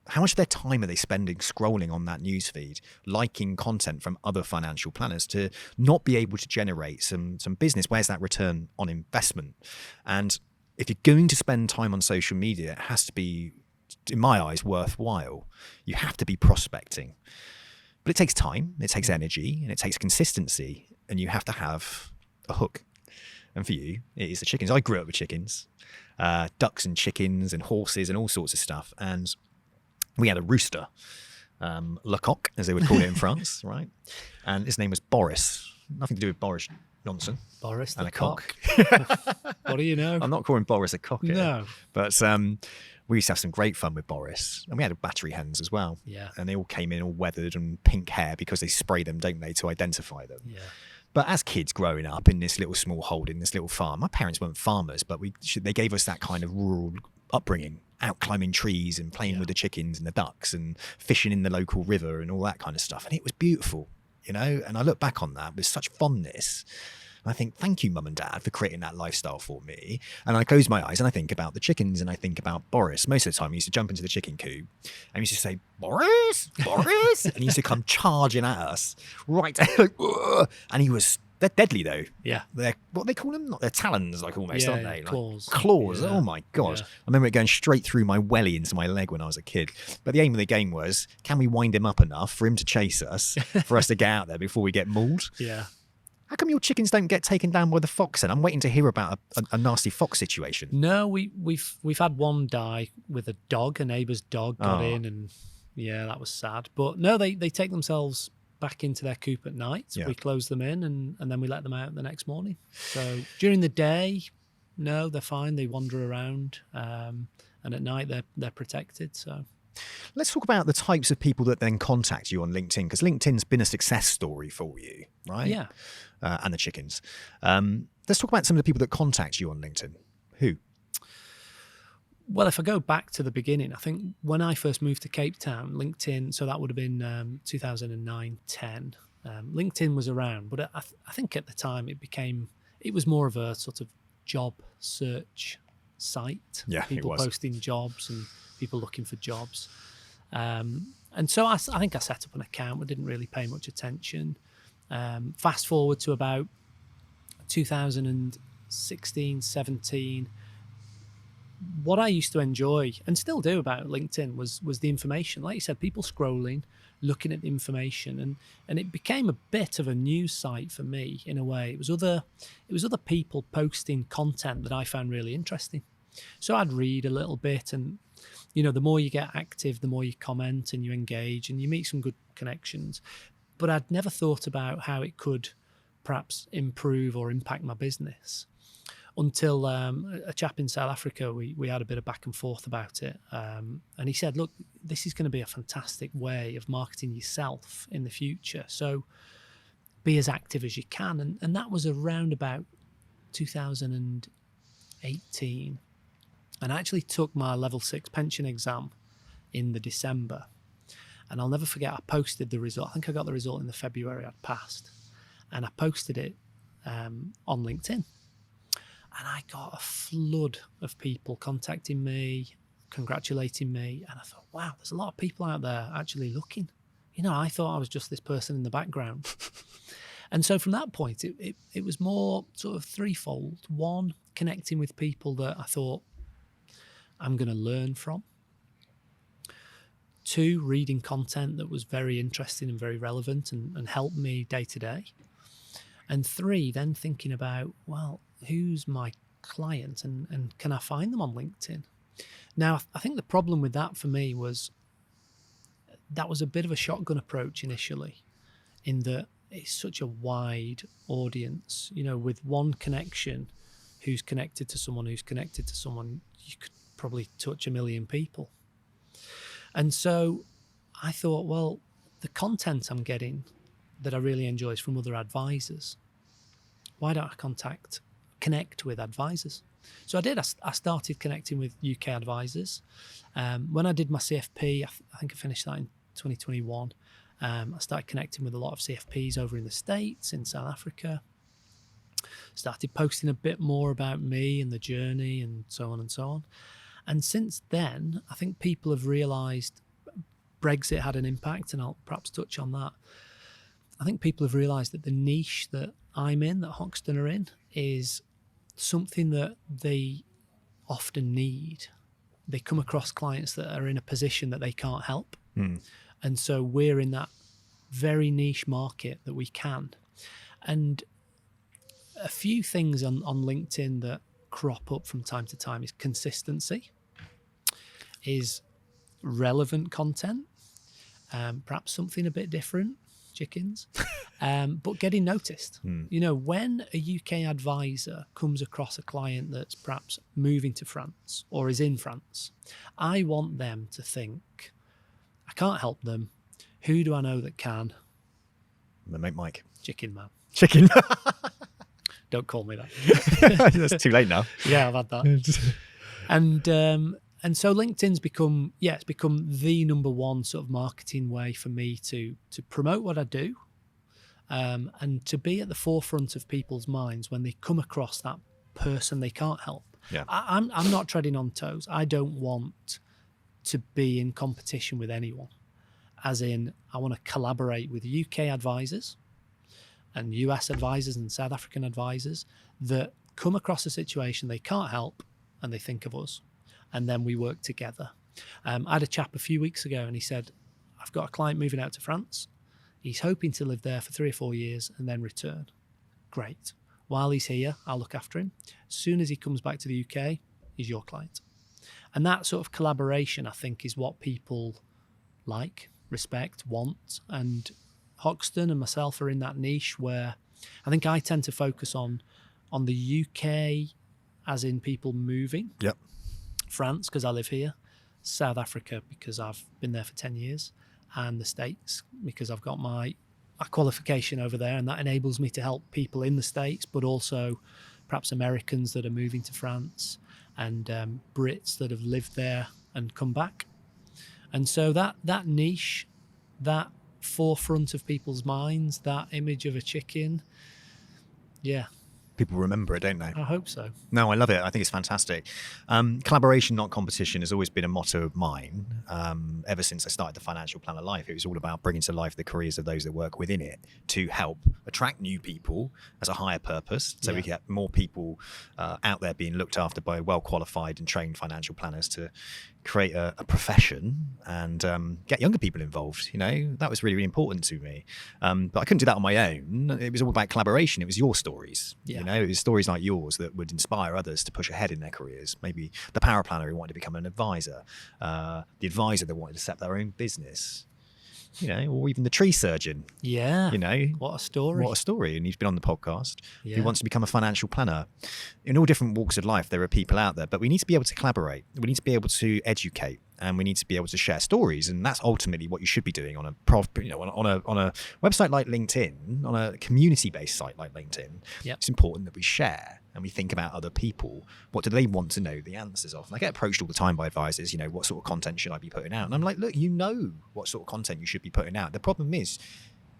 How much of their time are they spending scrolling on that newsfeed, liking content from other financial planners, to not be able to generate some business? Where's that return on investment? And if you're going to spend time on social media, it has to be, in my eyes, worthwhile. You have to be prospecting. But it takes time, it takes energy, and it takes consistency, and you have to have a hook. And for you, it is the chickens. I grew up with chickens. ducks and chickens and horses and all sorts of stuff. And we had a rooster, le coq, as they would call it in France, right? And his name was Boris. Nothing to do with Boris Johnson. Boris and the a cock. What do you know? I'm not calling Boris a cock here. No. But we used to have some great fun with Boris. And we had battery hens as well. Yeah. And they all came in all weathered and pink hair because they spray them, don't they, to identify them. Yeah. But as kids growing up in this little small holding, this little farm, my parents weren't farmers, but they gave us that kind of rural upbringing, out climbing trees and playing with the chickens and the ducks and fishing in the local river and all that kind of stuff. And it was beautiful, you know, and I look back on that with such fondness. And I think, thank you, Mum and Dad, for creating that lifestyle for me. And I close my eyes and I think about the chickens and I think about Boris. Most of the time, he used to jump into the chicken coop and he used to say, Boris, Boris. And he used to come charging at us. Right. And they're deadly though. Yeah. They're, what they call them? Not their talons, like almost, aren't they? Like, claws. Claws. Yeah. Oh my God. Yeah. I remember it going straight through my welly into my leg when I was a kid. But the aim of the game was, can we wind him up enough for him to chase us, for us to get out there before we get mauled? Yeah. How come your chickens don't get taken down by the fox? And I'm waiting to hear about a nasty fox situation. No, we've had one die with a dog. A neighbour's dog got in, and yeah, that was sad. But no, they take themselves back into their coop at night. Yeah. We close them in, and then we let them out the next morning. So during the day, no, they're fine. They wander around, and at night they're protected. So. Let's talk about the types of people that then contact you on LinkedIn, because LinkedIn's been a success story for you, right? Yeah. And the chickens. Let's talk about some of the people that contact you on LinkedIn. Who? Well, if I go back to the beginning, I think when I first moved to Cape Town, LinkedIn, so that would have been 2009, 10. LinkedIn was around, but I think at the time it was more of a sort of job search site. Yeah, people it was. posting jobs and people looking for jobs. And so I think I set up an account. I didn't really pay much attention. Fast forward to about 2016, 17. What I used to enjoy and still do about LinkedIn was the information. Like you said, people scrolling, looking at the information, and it became a bit of a news site for me in a way. It was other people posting content that I found really interesting. So I'd read a little bit, and you know, the more you get active, the more you comment and you engage and you meet some good connections. But I'd never thought about how it could perhaps improve or impact my business until a chap in South Africa, we had a bit of back and forth about it. And he said, look, this is going to be a fantastic way of marketing yourself in the future. So be as active as you can. And that was around about 2018. And I actually took my level 6 pension exam in the December. And I'll never forget, I posted the result. I think I got the result in the February I'd passed. And I posted it on LinkedIn. And I got a flood of people contacting me, congratulating me. And I thought, wow, there's a lot of people out there actually looking. You know, I thought I was just this person in the background. And so from that point, it was more sort of threefold. One, connecting with people that I thought I'm going to learn from. 2, reading content that was very interesting and very relevant and helped me day to day. And 3, then thinking about, well, who's my client and can I find them on LinkedIn? Now, I think the problem with that for me was that was a bit of a shotgun approach initially, in that it's such a wide audience. You know, with one connection, who's connected to someone who's connected to someone, you could probably touch 1 million people. And so I thought, well, the content I'm getting that I really enjoy is from other advisors. Why don't I connect with advisors? So I did. I started connecting with UK advisors. When I did my CFP, I think I finished that in 2021. I started connecting with a lot of CFPs over in the States, in South Africa. Started posting a bit more about me and the journey and so on and so on. And since then, I think people have realised Brexit had an impact, and I'll perhaps touch on that. I think people have realised that the niche that I'm in, that Hoxton are in, is something that they often need. They come across clients that are in a position that they can't help. And so we're in that very niche market that we can. And a few things on LinkedIn that crop up from time to time is consistency, is relevant content, perhaps something a bit different, chickens, but getting noticed. You know, when a UK advisor comes across a client that's perhaps moving to France or is in France, I want them to think, I can't help them. Who do I know that can? My mate Mike. Chicken man. Chicken. Don't call me that. That's too late now. Yeah, I've had that. And so LinkedIn's become, it's become the number one sort of marketing way for me to promote what I do, and to be at the forefront of people's minds when they come across that person they can't help. Yeah. I'm not treading on toes. I don't want to be in competition with anyone. As in, I want to collaborate with UK advisors and US advisors and South African advisors that come across a situation they can't help and they think of us. And then we work together. I had a chap a few weeks ago and he said, I've got a client moving out to France. He's hoping to live there for 3 or 4 years and then return. Great. While he's here, I'll look after him. As soon as he comes back to the UK, he's your client. And that sort of collaboration, I think, is what people like, respect, want. And Hoxton and myself are in that niche where I think I tend to focus on the UK as in people moving. Yep. France, because I live here. South Africa, because I've been there for 10 years. And the States, because I've got my qualification over there, and that enables me to help people in the States, but also perhaps Americans that are moving to France and Brits that have lived there and come back. And so that niche, that forefront of people's minds, that image of a chicken, yeah. People remember it, don't they? I hope so. No, I love it. I think it's fantastic. Collaboration, not competition, has always been a motto of mine. Ever since I started the Financial Planner Life, it was all about bringing to life the careers of those that work within it to help attract new people as a higher purpose. So we get more people out there being looked after by well-qualified and trained financial planners to create a profession and get younger people involved. You know, that was really, really important to me. But I couldn't do that on my own. It was all about collaboration. It was your stories. You know, it was stories like yours that would inspire others to push ahead in their careers. Maybe the power planner who wanted to become an advisor, the advisor that wanted to set their own business, you know, or even the tree surgeon. Yeah. You know, what a story. What a story. And he's been on the podcast. Who wants to become a financial planner. In all different walks of life, there are people out there, but we need to be able to collaborate. We need to be able to educate, and we need to be able to share stories. And that's ultimately what you should be doing on a on a website like LinkedIn, on a community-based site like LinkedIn. It's important that we share and we think about other people. What do they want to know the answers of? And I get approached all the time by advisors, you know, what sort of content should I be putting out? And I'm like, look, you know what sort of content you should be putting out. The problem is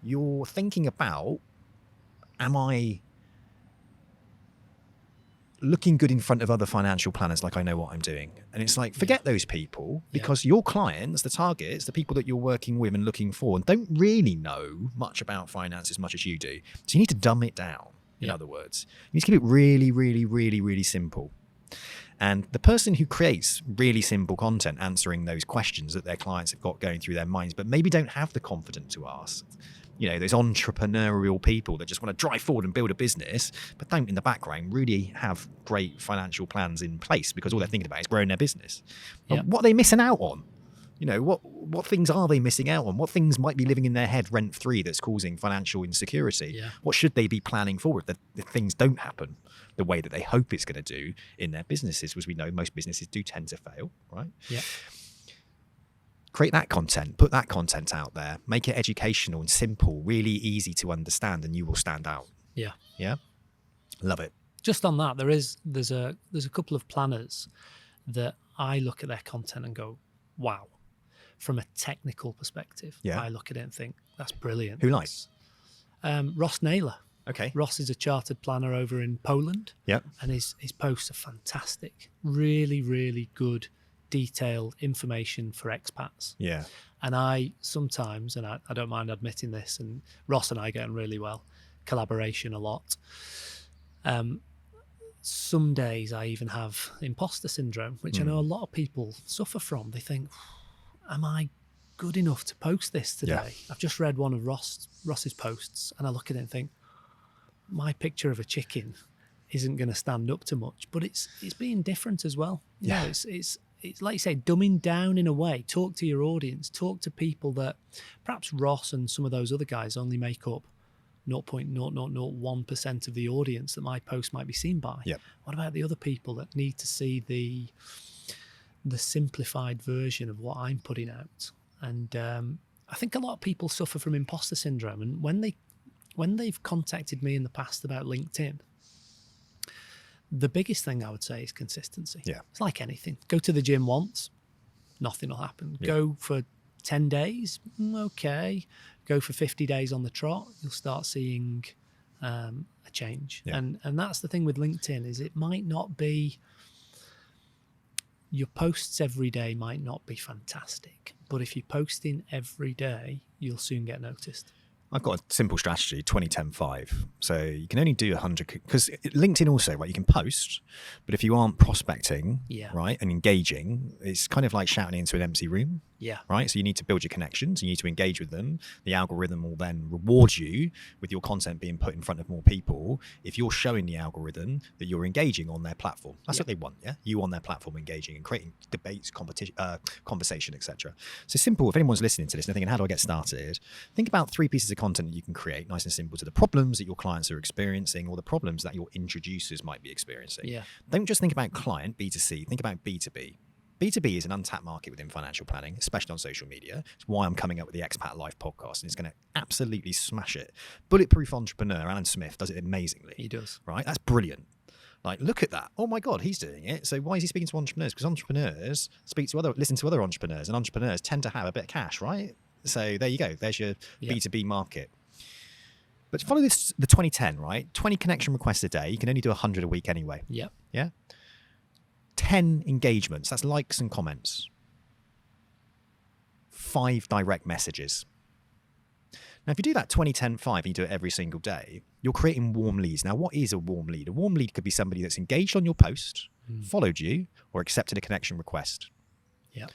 you're thinking about, am I looking good in front of other financial planners like I know what I'm doing? And it's like, forget those people, because your clients, the targets, the people that you're working with and looking for, don't really know much about finance as much as you do. So you need to dumb it down, in other words. You need to keep it really, really, really, really simple. And the person who creates really simple content answering those questions that their clients have got going through their minds, but maybe don't have the confidence to ask, you know, those entrepreneurial people that just want to drive forward and build a business, but don't in the background really have great financial plans in place, because all they're thinking about is growing their business. What are they missing out on? You know, what things are they missing out on? What things might be living in their head rent-free that's causing financial insecurity? What should they be planning for if things don't happen the way that they hope it's going to do in their businesses? As we know, most businesses do tend to fail, right? Create that content, put that content out there, make it educational and simple, really easy to understand, and you will stand out. Yeah. Love it. Just on that, there's a couple of planners that I look at their content and go, wow. From a technical perspective, I look at it and think, that's brilliant. Who likes? Ross Naylor. Okay. Ross is a chartered planner over in Poland. And his posts are fantastic. Really, really good, detailed information for expats. And I sometimes, and I don't mind admitting this, and Ross and I get on really well, collaboration a lot. Some days I even have imposter syndrome, which I know a lot of people suffer from. They think, am I good enough to post this today? I've just read one of Ross's posts and I look at it and think, my picture of a chicken isn't going to stand up to much, but it's being different as well. Yeah. It's like you say, dumbing down in a way. Talk to your audience, talk to people that perhaps Ross and some of those other guys only make up 0.0001% of the audience that my post might be seen by. Yep. What about the other people that need to see the simplified version of what I'm putting out? And I think a lot of people suffer from imposter syndrome, and when they've contacted me in the past about LinkedIn, the biggest thing I would say is consistency. Yeah. It's like anything. Go to the gym once, nothing will happen. Yeah. Go for 10 days, okay. Go for 50 days on the trot, you'll start seeing a change. Yeah. And that's the thing with LinkedIn, is it might not be, your posts every day might not be fantastic, but if you're posting every day, you'll soon get noticed. I've got a simple strategy, 20-10-5. So you can only do 100, because LinkedIn also, right, you can post, but if you aren't prospecting, right, and engaging, it's kind of like shouting into an empty room. Yeah. Right. So you need to build your connections. You need to engage with them. The algorithm will then reward you with your content being put in front of more people if you're showing the algorithm that you're engaging on their platform. That's what they want. Yeah. You on their platform engaging and creating debates, competition, conversation, etc. So simple. If anyone's listening to this and they're thinking, how do I get started? Think about 3 pieces of content that you can create, nice and simple, to the problems that your clients are experiencing or the problems that your introducers might be experiencing. Yeah. Don't just think about client, B2C. Think about B2B. B2B is an untapped market within financial planning, especially on social media. It's why I'm coming up with the Expat Life podcast, and it's going to absolutely smash it. Bulletproof entrepreneur Alan Smith does it amazingly. He does. Right? That's brilliant. Like, look at that. Oh my God, he's doing it. So why is he speaking to entrepreneurs? Because entrepreneurs listen to other entrepreneurs, and entrepreneurs tend to have a bit of cash, right? So there you go. There's your B2B market. But follow this, the 20-10, right? 20 connection requests a day. You can only do 100 a week anyway. Yeah. Yeah. 10 engagements, that's likes and comments. 5 direct messages. Now, if you do that 20-10-5 and you do it every single day, you're creating warm leads. Now, what is a warm lead? A warm lead could be somebody that's engaged on your post, followed you, or accepted a connection request. Yeah.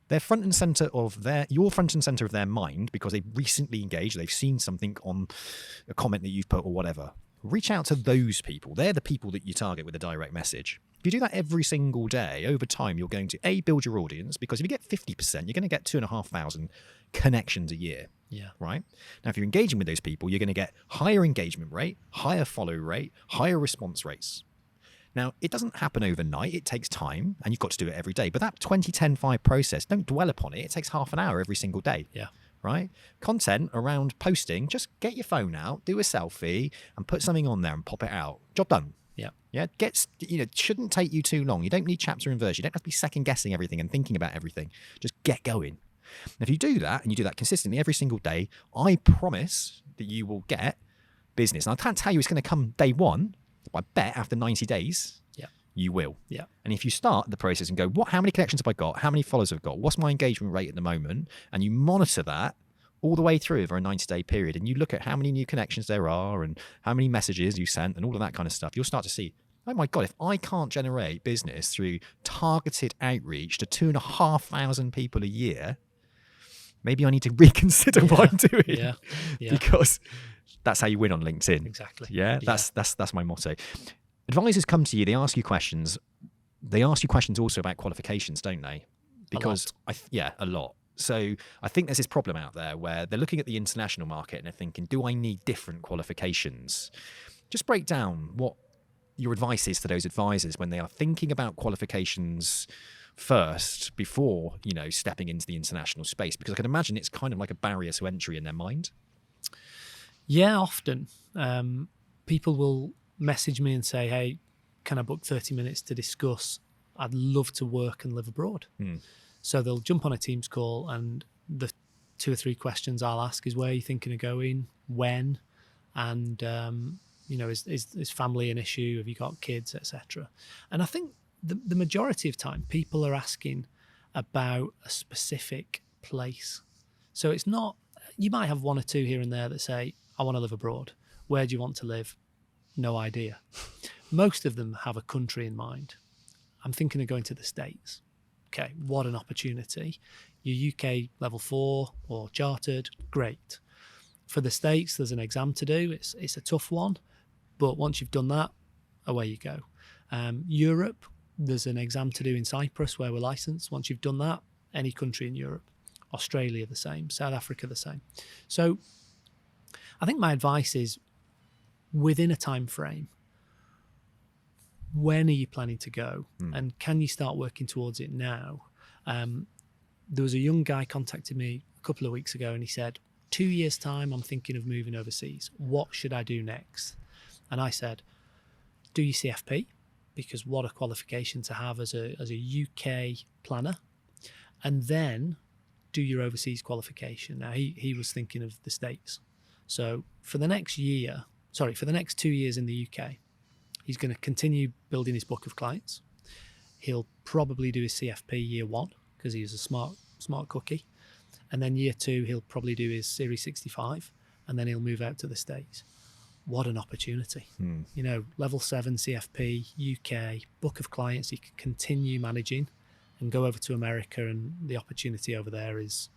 They're front and center of you're front and center of their mind because they've recently engaged, they've seen something on a comment that you've put or whatever. Reach out to those people. They're the people that you target with a direct message. If you do that every single day, over time, you're going to build your audience, because if you get 50%, you're going to get 2,500 connections a year. Yeah. Right? Now, if you're engaging with those people, you're going to get higher engagement rate, higher follow rate, higher response rates. Now, it doesn't happen overnight. It takes time, and you've got to do it every day. But that 20-10-5 process, don't dwell upon it. It takes half an hour every single day. Yeah. Right? Content around posting, just get your phone out, do a selfie, and put something on there and pop it out. Job done. Yeah. Yeah. It shouldn't take you too long. You don't need chapter and verse. You don't have to be second guessing everything and thinking about everything. Just get going. And if you do that, and you do that consistently every single day, I promise that you will get business. And I can't tell you it's going to come day one, but I bet after 90 days, you will. Yeah. And if you start the process and go, how many connections have I got? How many followers have I got? What's my engagement rate at the moment? And you monitor that all the way through over a 90-day period, and you look at how many new connections there are and how many messages you sent and all of that kind of stuff, you'll start to see, oh my God, if I can't generate business through targeted outreach to 2,500 people a year, maybe I need to reconsider what I'm doing. Yeah. Because that's how you win on LinkedIn. Exactly. Yeah. That's my motto. Advisors come to you, they ask you questions. They ask you questions also about qualifications, don't they? Because a lot. So I think there's this problem out there where they're looking at the international market and they're thinking, do I need different qualifications? Just break down what your advice is to those advisors when they are thinking about qualifications first before, stepping into the international space, because I can imagine it's kind of like a barrier to entry in their mind. Yeah, often people will message me and say, hey, can I book 30 minutes to discuss? I'd love to work and live abroad. So they'll jump on a Teams call, and the 2 or 3 questions I'll ask is, where are you thinking of going, when, and is family an issue, have you got kids, etc. And I think the majority of time people are asking about a specific place. So it's not, you might have 1 or 2 here and there that say, I want to live abroad. Where do you want to live? No idea. Most of them have a country in mind. I'm thinking of going to the States. Okay, what an opportunity. Your UK level 4 or chartered, great. For the States, there's an exam to do. It's a tough one, but once you've done that, away you go. Europe, there's an exam to do in Cyprus where we're licensed. Once you've done that, any country in Europe. Australia the same, South Africa the same. So I think my advice is, within a time frame, when are you planning to go? And can you start working towards it now? There was a young guy contacted me a couple of weeks ago and he said, 2 years time, I'm thinking of moving overseas. What should I do next? And I said, do your CFP, because what a qualification to have as a UK planner. And then do your overseas qualification. Now, he was thinking of the States. So for the next 2 years in the UK, he's going to continue building his book of clients. He'll probably do his CFP year 1 because he's a smart cookie. And then year 2, he'll probably do his Series 65, and then he'll move out to the States. What an opportunity. You know, level 7 CFP, UK, book of clients he can continue managing and go over to America, and the opportunity over there is,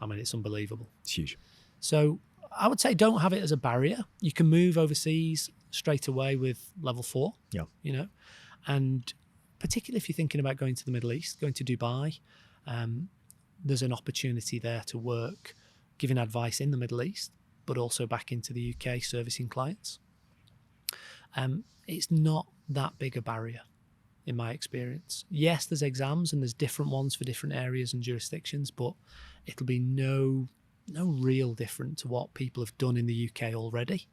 I mean, it's unbelievable. It's huge. So I would say don't have it as a barrier. You can move overseas straight away with level 4, Yeah. you know, and particularly if you're thinking about going to the Middle East, going to Dubai, there's an opportunity there to work, giving advice in the Middle East, but also back into the UK servicing clients. It's not that big a barrier in my experience. Yes, there's exams and there's different ones for different areas and jurisdictions, but it'll be no real different to what people have done in the UK already.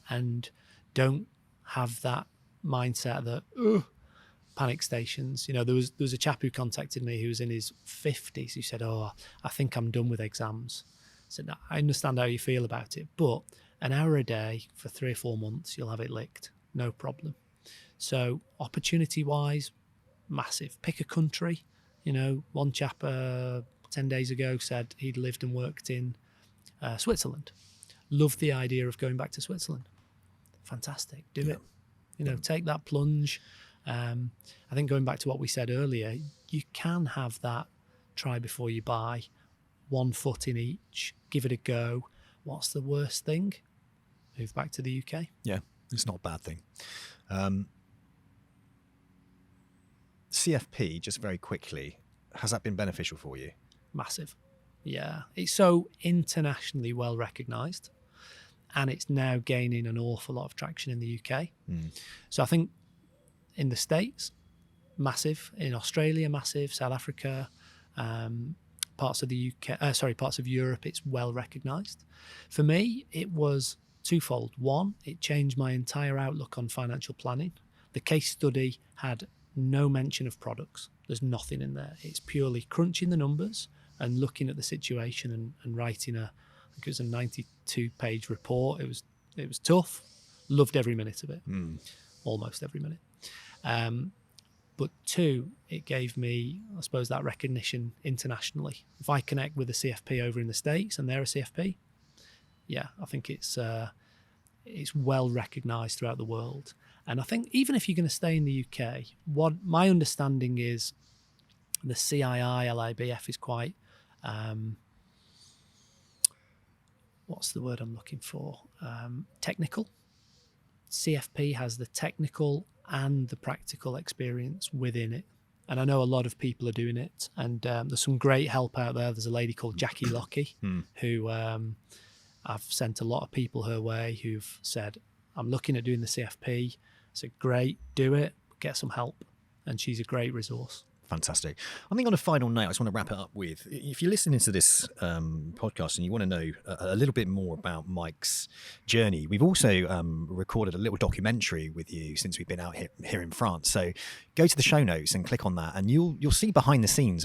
And don't have that mindset that, panic stations. You know, there was a chap who contacted me who was in his 50s who said, I think I'm done with exams. I said, no, I understand how you feel about it, but an hour a day for 3 or 4 months, you'll have it licked. No problem. So opportunity wise, massive. Pick a country. You know, one chap 10 days ago said he'd lived and worked in Switzerland. Loved the idea of going back to Switzerland. Fantastic. Do it. You know, take that plunge. I think going back to what we said earlier, you can have that try before you buy, 1 foot in each, give it a go. What's the worst thing? Move back to the UK. Yeah, it's not a bad thing. CFP, just very quickly, has that been beneficial for you? Massive. Yeah. It's so internationally well recognised, and it's now gaining an awful lot of traction in the UK. So I think in the States, massive. In Australia, massive. South Africa, parts of the UK, parts of Europe, it's well recognised. For me, it was twofold. One, it changed my entire outlook on financial planning. The case study had no mention of products. There's nothing in there. It's purely crunching the numbers and looking at the situation and writing I think it was a 92-page report. It was tough. Loved every minute of it. Almost every minute. But 2, it gave me, I suppose, that recognition internationally. If I connect with a CFP over in the States and they're a CFP, yeah, I think it's well recognised throughout the world. And I think even if you're going to stay in the UK, what my understanding is, the CII LIBF is quite, what's the word I'm looking for? Technical. CFP has the technical and the practical experience within it. And I know a lot of people are doing it. And there's some great help out there. There's a lady called Jackie Lockie who I've sent a lot of people her way who've said, I'm looking at doing the CFP. I said, great, do it, get some help. And she's a great resource. Fantastic. I think on a final note, I just want to wrap it up with, if you're listening to this podcast and you want to know a little bit more about Mike's journey, we've also recorded a little documentary with you since we've been out here in France. So go to the show notes and click on that, and you'll see behind the scenes